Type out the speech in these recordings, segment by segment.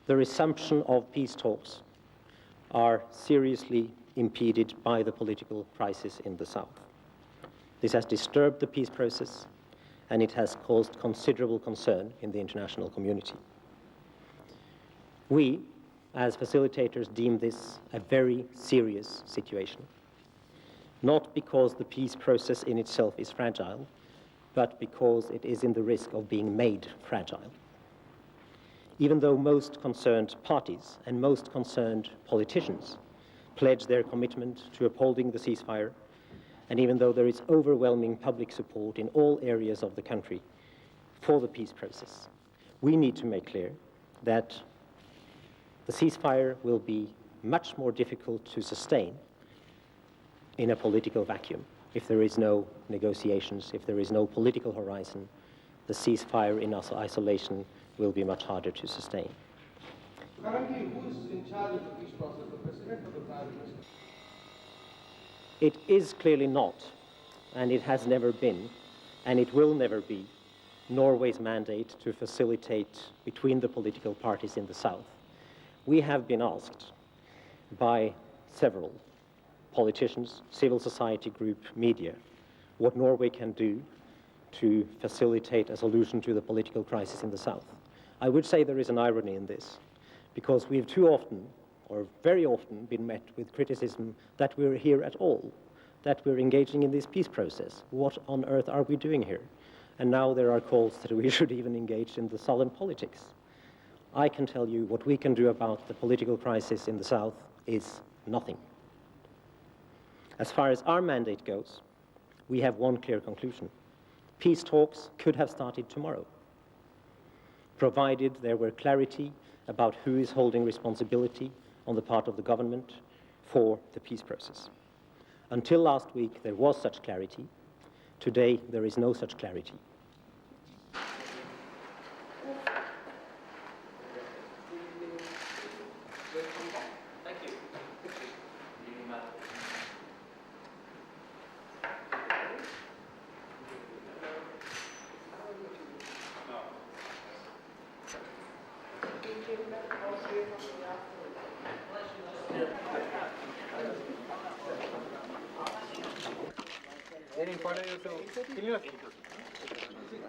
The resumption of peace talks are seriously impeded by the political crisis in the south. This has disturbed the peace process, and it has caused considerable concern in the international community. We, as facilitators, deem this a very serious situation, not because the peace process in itself is fragile, but because it is in the risk of being made fragile. Even though most concerned parties and most concerned politicians pledge their commitment to upholding the ceasefire, and even though there is overwhelming public support in all areas of the country for the peace process, we need to make clear that the ceasefire will be much more difficult to sustain in a political vacuum. If there is no negotiations, if there is no political horizon, the ceasefire in isolation will be much harder to sustain. Currently, who is in charge of the peace process, the President or the Prime Minister? It is clearly not, and it has never been, and it will never be, Norway's mandate to facilitate between the political parties in the south. We have been asked by several politicians, civil society group, media, what Norway can do to facilitate a solution to the political crisis in the south. I would say there is an irony in this, because we've too often, or very often, been met with criticism that we're here at all, that we're engaging in this peace process. What on earth are we doing here? And now there are calls that we should even engage in the sullen politics. I can tell you what we can do about the political crisis in the south is nothing. As far as our mandate goes, we have one clear conclusion. Peace talks could have started tomorrow, provided there were clarity about who is holding responsibility on the part of the government for the peace process. Until last week, there was such clarity. Today, there is no such clarity.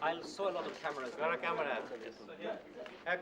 I saw a lot of cameras. A lot of cameras. Okay.